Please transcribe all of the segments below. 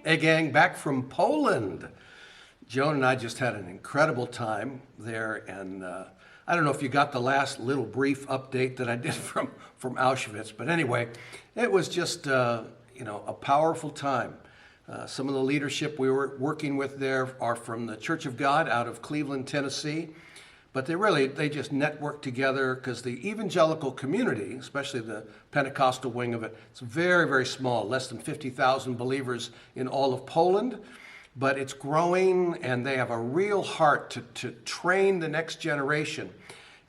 Hey gang, back from Poland. Joan and I just had an incredible time there, and I don't know if you got the last little brief update that I did from Auschwitz, but anyway, it was just a powerful time. Some of the leadership we were working with there are from the Church of God out of Cleveland, Tennessee, but they just network together because the evangelical community, especially the Pentecostal wing of it, it's very, very small, less than 50,000 believers in all of Poland, but it's growing, and they have a real heart to train the next generation.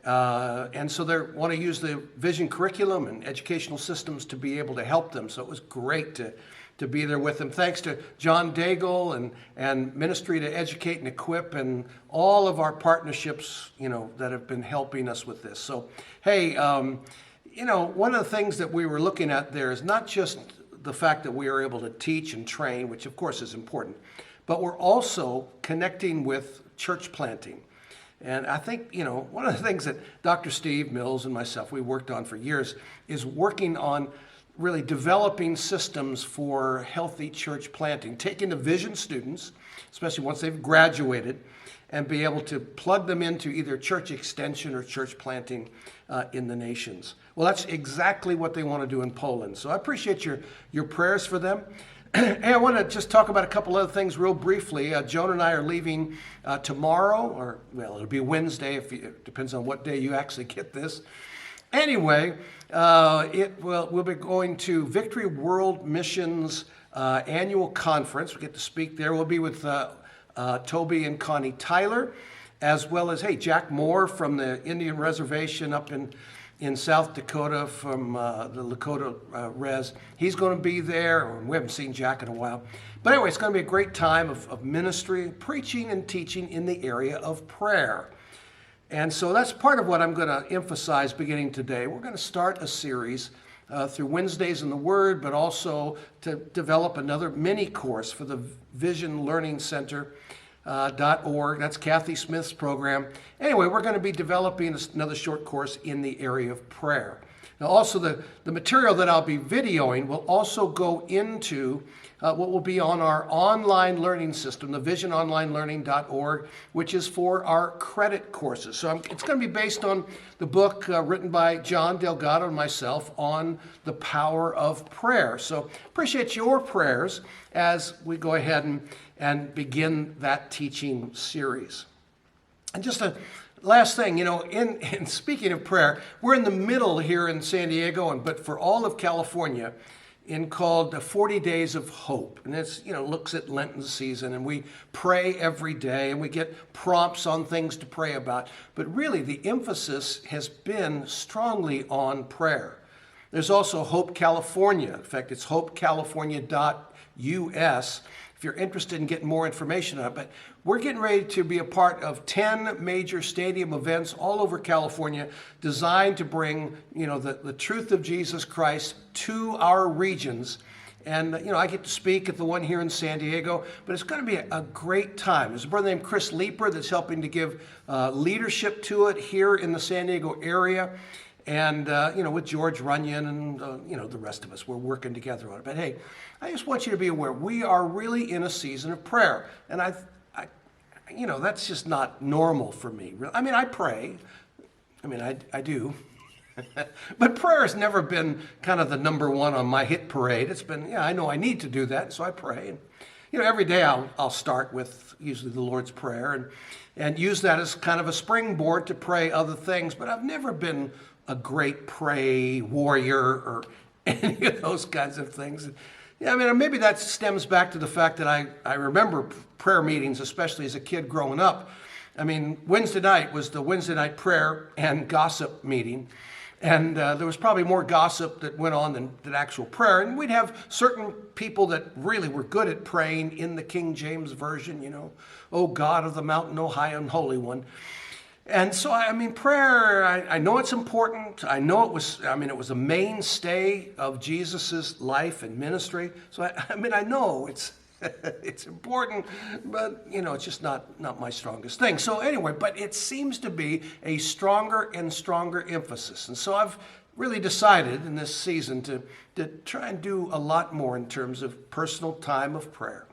And so they want to use the vision curriculum and educational systems to be able to help them. So it was great to be there with them. Thanks to John Daigle and Ministry to Educate and Equip and all of our partnerships, that have been helping us with this. So, hey, one of the things that we were looking at there is not just the fact that we are able to teach and train, which of course is important, but we're also connecting with church planting. And I think, one of the things that Dr. Steve Mills and myself, we worked on for years, is working on really developing systems for healthy church planting, taking the vision students, especially once they've graduated, and be able to plug them into either church extension or church planting in the nations. Well, that's exactly what they want to do in Poland. So I appreciate your prayers for them. And I want to just talk about a couple other things real briefly. Joan and I are leaving tomorrow, it'll be Wednesday, it depends on what day you actually get this. Anyway, we'll be going to Victory World Missions annual conference. We get to speak there. We'll be with Toby and Connie Tyler, as well as, Jack Moore from the Indian Reservation up in South Dakota from the Lakota Res. He's going to be there. We haven't seen Jack in a while. But anyway, it's going to be a great time of ministry, preaching and teaching in the area of prayer. And so that's part of what I'm going to emphasize beginning today. We're going to start a series through Wednesdays in the Word, but also to develop another mini course for the Vision Learning Center. .org. That's Kathy Smith's program. Anyway, we're going to be developing another short course in the area of prayer. Now, also the material that I'll be videoing will also go into what will be on our online learning system, the visiononlinelearning.org, which is for our credit courses. So it's going to be based on the book written by John Delgado and myself on the power of prayer. So appreciate your prayers as we go ahead and begin that teaching series. And just a last thing, in speaking of prayer, we're in the middle here in San Diego, but for all of California, called 40 Days of Hope. And it's, looks at Lenten season, and we pray every day, and we get prompts on things to pray about. But really, the emphasis has been strongly on prayer. There's also Hope California. In fact, it's hopecalifornia.us. If you're interested in getting more information on it. But we're getting ready to be a part of 10 major stadium events all over California designed to bring, the truth of Jesus Christ to our regions. And, I get to speak at the one here in San Diego, but it's going to be a great time. There's a brother named Chris Leeper that's helping to give leadership to it here in the San Diego area. And, with George Runyon and, the rest of us, we're working together on it. But hey, I just want you to be aware, we are really in a season of prayer. And that's just not normal for me. I pray. I do. But prayer has never been kind of the number one on my hit parade. It's been, I know I need to do that, so I pray. And, every day I'll start with usually the Lord's Prayer and use that as kind of a springboard to pray other things. But I've never been a great pray warrior or any of those kinds of things. Maybe that stems back to the fact that I remember prayer meetings, especially as a kid growing up. Wednesday night was the Wednesday night prayer and gossip meeting. And there was probably more gossip that went on than actual prayer. And we'd have certain people that really were good at praying in the King James Version, "O God of the mountain, O high and holy one." And so, prayer, I know it's important. I know it was a mainstay of Jesus's life and ministry. So, I know it's it's important, but, it's just not my strongest thing. So anyway, but it seems to be a stronger and stronger emphasis. And so I've really decided in this season to try and do a lot more in terms of personal time of prayer.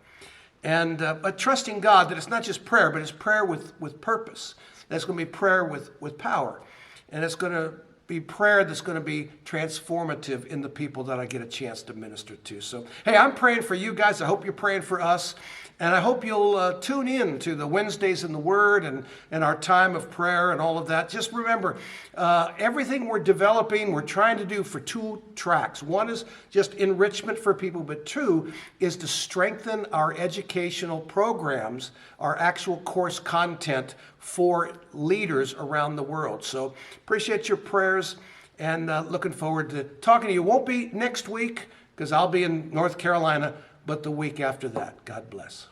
And but trusting God that it's not just prayer, but it's prayer with purpose. That's going to be prayer with power. And it's going to be prayer that's going to be transformative in the people that I get a chance to minister to. So, hey, I'm praying for you guys. I hope you're praying for us. And I hope you'll tune in to the Wednesdays in the Word and our time of prayer and all of that. Just remember, everything we're developing, we're trying to do for 2 tracks. One is just enrichment for people, but 2 is to strengthen our educational programs, our actual course content for leaders around the world. So appreciate your prayers and looking forward to talking to you. Won't be next week because I'll be in North Carolina, but the week after that. God bless.